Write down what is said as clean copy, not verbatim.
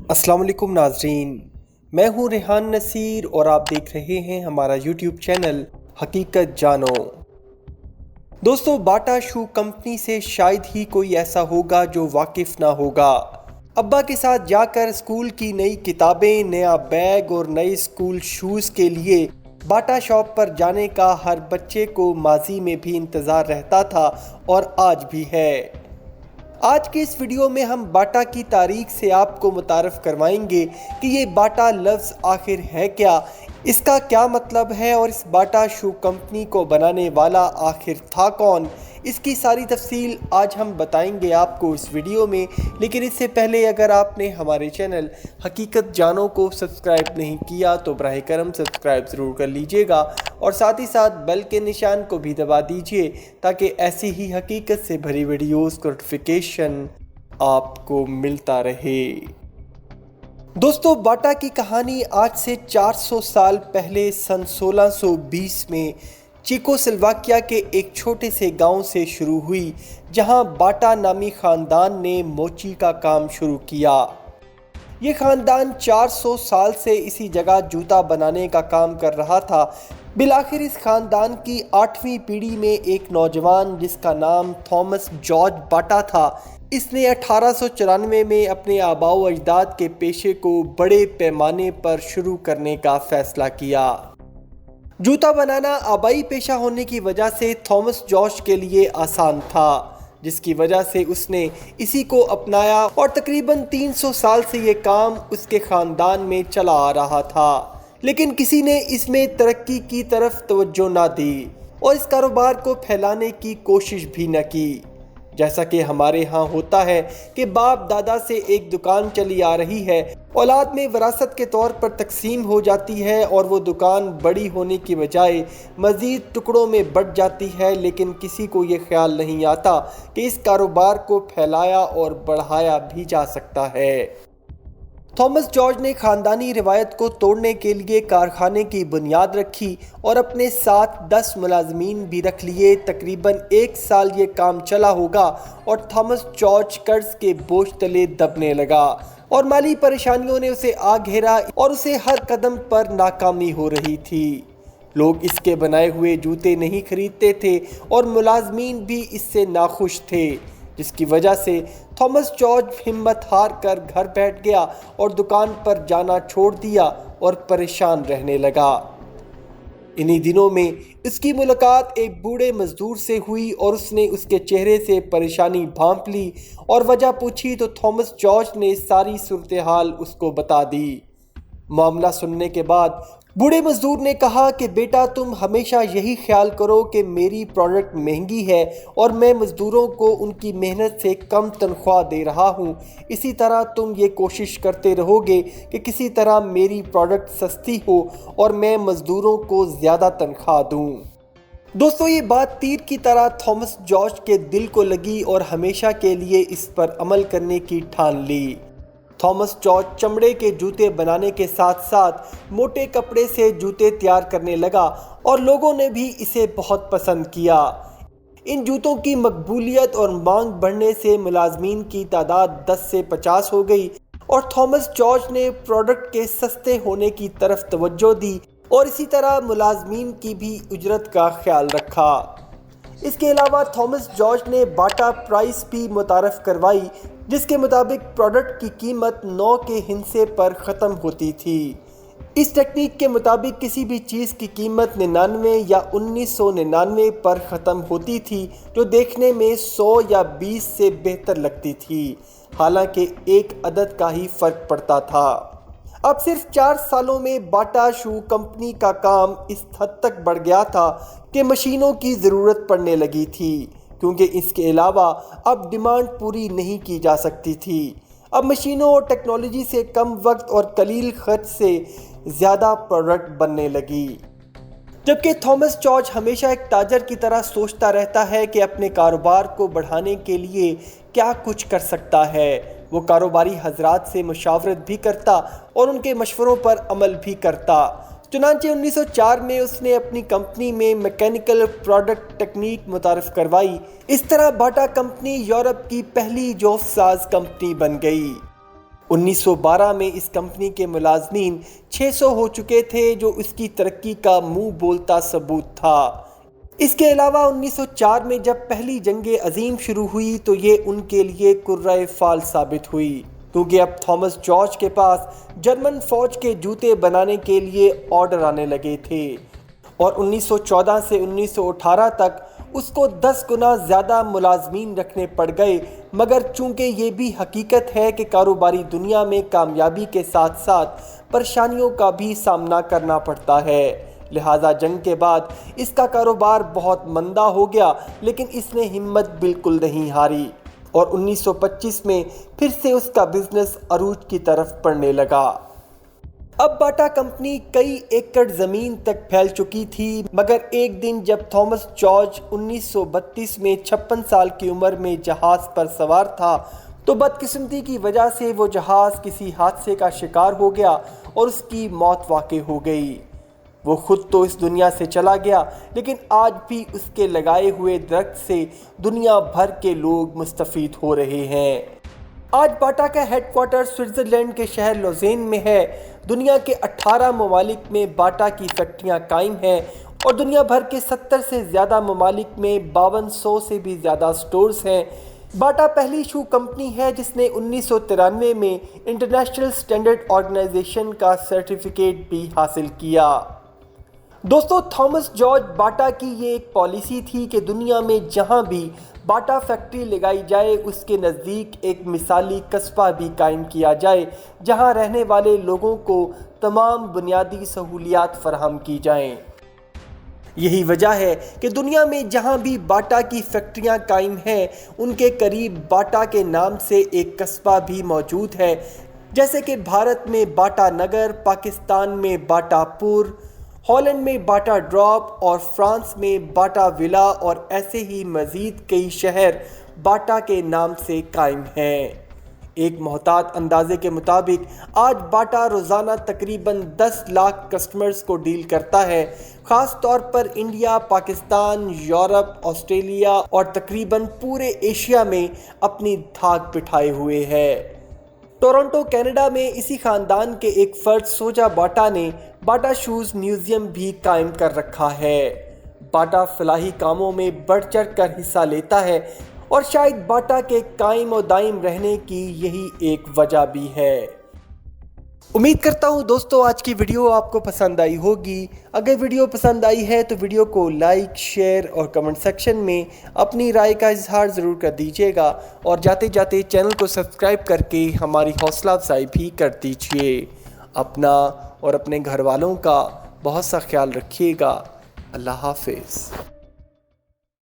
अस्सलाम वालेकुम नाजरीन, मैं हूँ रेहान नसीर और आप देख रहे हैं हमारा यूट्यूब चैनल हकीकत जानो। दोस्तों, बाटा शू कंपनी से शायद ही कोई ऐसा होगा जो वाकिफ़ ना होगा। अब्बा के साथ जाकर स्कूल की नई किताबें, नया बैग और नए स्कूल शूज़ के लिए बाटा शॉप पर जाने का हर बच्चे को माजी में भी इंतज़ार रहता था और आज भी है। आज के इस वीडियो में हम बाटा की तारीख से आपको मुतारफ़ करवाएंगे कि ये बाटा लफ्ज़ आखिर है क्या, इसका क्या मतलब है और इस बाटा शू कंपनी को बनाने वाला आखिर था कौन। इसकी सारी तफसील आज हम बताएंगे आपको इस वीडियो में। लेकिन इससे पहले अगर आपने हमारे चैनल हकीकत जानो को सब्सक्राइब नहीं किया तो बराह करम सब्सक्राइब ज़रूर कर लीजिएगा और साथ ही साथ बेल के निशान को भी दबा दीजिए ताकि ऐसी ही हकीकत से भरी वीडियोस का नोटिफिकेशन आपको मिलता रहे। दोस्तों, बाटा की कहानी आज से 400 साल पहले सन 1620 में चेकोस्लोवाकिया के एक छोटे से गांव से शुरू हुई, जहां बाटा नामी ख़ानदान ने मोची का काम शुरू किया। ये ख़ानदान 400 साल से इसी जगह जूता बनाने का काम कर रहा था। बिलाखिर इस ख़ानदान की 8वीं पीढ़ी में एक नौजवान जिसका नाम थॉमस जॉर्ज बाटा था, इसने 1894 में अपने आबाओ अजदाद के पेशे को बड़े पैमाने पर शुरू करने का फ़ैसला किया। जूता बनाना आबाई पेशा होने की वजह से थॉमस जॉर्ज के लिए आसान था, जिसकी वजह से उसने इसी को अपनाया और तकरीबन 300 साल से ये काम उसके ख़ानदान में चला आ रहा था। लेकिन किसी ने इसमें तरक्की की तरफ तवज्जो ना दी और इस कारोबार को फैलाने की कोशिश भी न की। जैसा कि हमारे यहाँ होता है कि बाप दादा से एक दुकान चली आ रही है, औलाद में विरासत के तौर पर तकसीम हो जाती है और वो दुकान बड़ी होने की बजाय मज़ीद टुकड़ों में बढ़ जाती है, लेकिन किसी को ये ख्याल नहीं आता कि इस कारोबार को फैलाया और बढ़ाया भी जा सकता है। थॉमस जॉर्ज ने ख़ानदानी रिवायत को तोड़ने के लिए कारखाने की बुनियाद रखी और अपने साथ 10 मुलाजमीन भी रख लिए। तकरीबन 1 साल ये काम चला होगा और थॉमस जॉर्ज कर्ज के बोझ तले दबने लगा और माली परेशानियों ने उसे आ घेरा और उसे हर कदम पर नाकामी हो रही थी। लोग इसके बनाए हुए जूते नहीं खरीदते थे और मुलाजमीन भी इससे नाखुश थे, जिसकी वजह से थॉमस जॉर्ज हिम्मत हार कर घर बैठ गया और दुकान पर जाना छोड़ दिया और परेशान रहने लगा। इन्हीं दिनों में उसकी मुलाकात एक बूढ़े मजदूर से हुई और उसने उसके चेहरे से परेशानी भांप ली और वजह पूछी तो थॉमस जॉर्ज ने सारी सूरत हाल उसको बता दी। मामला सुनने के बाद बूढ़े मजदूर ने कहा कि बेटा, तुम हमेशा यही ख्याल करो कि मेरी प्रोडक्ट महंगी है और मैं मजदूरों को उनकी मेहनत से कम तनख्वाह दे रहा हूँ। इसी तरह तुम ये कोशिश करते रहोगे कि किसी तरह मेरी प्रोडक्ट सस्ती हो और मैं मजदूरों को ज़्यादा तनख्वाह दूँ। दोस्तों, ये बात तीर की तरह थॉमस जॉर्ज के दिल को लगी और हमेशा के लिए इस पर अमल करने की ठान ली। थॉमस जॉर्ज चमड़े के जूते बनाने के साथ साथ मोटे कपड़े से जूते तैयार करने लगा और लोगों ने भी इसे बहुत पसंद किया। इन जूतों की मकबूलियत और मांग बढ़ने से मुलाजमीन की तादाद 10 से 50 हो गई और थॉमस जॉर्ज ने प्रोडक्ट के सस्ते होने की तरफ तवज्जो दी और इसी तरह मुलाजमीन की भी उजरत का ख्याल रखा। इसके अलावा थॉमस जॉर्ज ने बाटा प्राइस भी मुतारफ़ करवाई, जिसके मुताबिक प्रोडक्ट की कीमत 9 के हिस्से पर ख़त्म होती थी। इस टेक्निक के मुताबिक किसी भी चीज़ की कीमत 99 या 1999 पर ख़त्म होती थी, जो देखने में 100 या 20 से बेहतर लगती थी। हालांकि एक अदद का ही फ़र्क पड़ता था। अब सिर्फ 4 सालों में बाटा शू कंपनी का काम इस हद तक बढ़ गया था कि मशीनों की ज़रूरत पड़ने लगी थी, क्योंकि इसके अलावा अब डिमांड पूरी नहीं की जा सकती थी। अब मशीनों और टेक्नोलॉजी से कम वक्त और कलील खर्च से ज़्यादा प्रोडक्ट बनने लगी। जबकि थॉमस जॉर्ज हमेशा एक ताजर की तरह सोचता रहता है कि अपने कारोबार को बढ़ाने के लिए क्या कुछ कर सकता है। वो कारोबारी हजरात से मुशावरत भी करता और उनके मशवरों पर अमल भी करता। चुनांचे 1904 में उसने अपनी कंपनी में मैकेनिकल प्रोडक्ट टेक्निक मुतारफ़ करवाई। इस तरह बाटा कंपनी यूरोप की पहली जोफ साज कंपनी बन गई। 1912 میں اس کمپنی کے ملازمین 600 ہو چکے تھے، جو اس کی ترقی کا منہ بولتا ثبوت تھا۔ اس کے علاوہ 1904 میں جب پہلی جنگ عظیم شروع ہوئی تو یہ ان کے لیے کرۂ فال ثابت ہوئی، کیونکہ اب تھامس جارج کے پاس جرمن فوج کے جوتے بنانے کے لیے آرڈر آنے لگے تھے، اور 1914 سے 1918 تک اس کو 10 گنا زیادہ ملازمین رکھنے پڑ گئے۔ مگر چونکہ یہ بھی حقیقت ہے کہ کاروباری دنیا میں کامیابی کے ساتھ ساتھ پریشانیوں کا بھی سامنا کرنا پڑتا ہے، لہٰذا جنگ کے بعد اس کا کاروبار بہت مندہ ہو گیا، لیکن اس نے ہمت بالکل نہیں ہاری، اور 1925 میں پھر سے اس کا بزنس عروج کی طرف بڑھنے لگا۔ اب باٹا کمپنی کئی ایکڑ زمین تک پھیل چکی تھی، مگر ایک دن جب تھامس جارج 1932 میں 56 سال کی عمر میں جہاز پر سوار تھا تو بدقسمتی کی وجہ سے وہ جہاز کسی حادثے کا شکار ہو گیا اور اس کی موت واقع ہو گئی۔ وہ خود تو اس دنیا سے چلا گیا، لیکن آج بھی اس کے لگائے ہوئے درخت سے دنیا بھر کے لوگ مستفید ہو رہے ہیں۔ آج باٹا کا ہیڈ کوارٹر سوئٹزرلینڈ کے شہر لوزین میں ہے۔ دنیا کے 18 ممالک میں باٹا کی فیکٹریاں قائم ہیں، اور دنیا بھر کے 70 سے زیادہ ممالک میں 5200 سے بھی زیادہ سٹورز ہیں۔ باٹا پہلی شو کمپنی ہے جس نے 1993 میں انٹرنیشنل اسٹینڈرڈ آرگنائزیشن کا سرٹیفکیٹ بھی حاصل کیا۔ دوستو، تھامس جارج باٹا کی یہ ایک پالیسی تھی کہ دنیا میں جہاں بھی باٹا فیکٹری لگائی جائے اس کے نزدیک ایک مثالی قصبہ بھی قائم کیا جائے، جہاں رہنے والے لوگوں کو تمام بنیادی سہولیات فراہم کی جائیں۔ یہی وجہ ہے کہ دنیا میں جہاں بھی باٹا کی فیکٹریاں قائم ہیں ان کے قریب باٹا کے نام سے ایک قصبہ بھی موجود ہے، جیسے کہ بھارت میں باٹا نگر، پاکستان میں باٹا پور، ہالینڈ میں باٹا ڈراپ اور فرانس میں باٹا ولا، اور ایسے ہی مزید کئی شہر باٹا کے نام سے قائم ہیں۔ ایک محتاط اندازے کے مطابق آج باٹا روزانہ تقریباً 10 لاکھ کسٹمرز کو ڈیل کرتا ہے، خاص طور پر انڈیا، پاکستان، یورپ، آسٹریلیا اور تقریباً پورے ایشیا میں اپنی دھاک بٹھائے ہوئے ہے۔ ٹورنٹو، کینیڈا میں اسی خاندان کے ایک فرد سوجا باٹا نے باٹا شوز میوزیم بھی قائم کر رکھا ہے۔ باٹا فلاحی کاموں میں بڑھ چڑھ کر حصہ لیتا ہے، اور شاید باٹا کے قائم و دائم رہنے کی یہی ایک وجہ بھی ہے۔ امید کرتا ہوں دوستو آج کی ویڈیو آپ کو پسند آئی ہوگی۔ اگر ویڈیو پسند آئی ہے تو ویڈیو کو لائک، شیئر اور کمنٹ سیکشن میں اپنی رائے کا اظہار ضرور کر دیجیے گا، اور جاتے جاتے چینل کو سبسکرائب کر کے ہماری حوصلہ افزائی بھی کر دیجیے۔ اپنا اور اپنے گھر والوں کا بہت سا خیال رکھیے گا۔ اللہ حافظ۔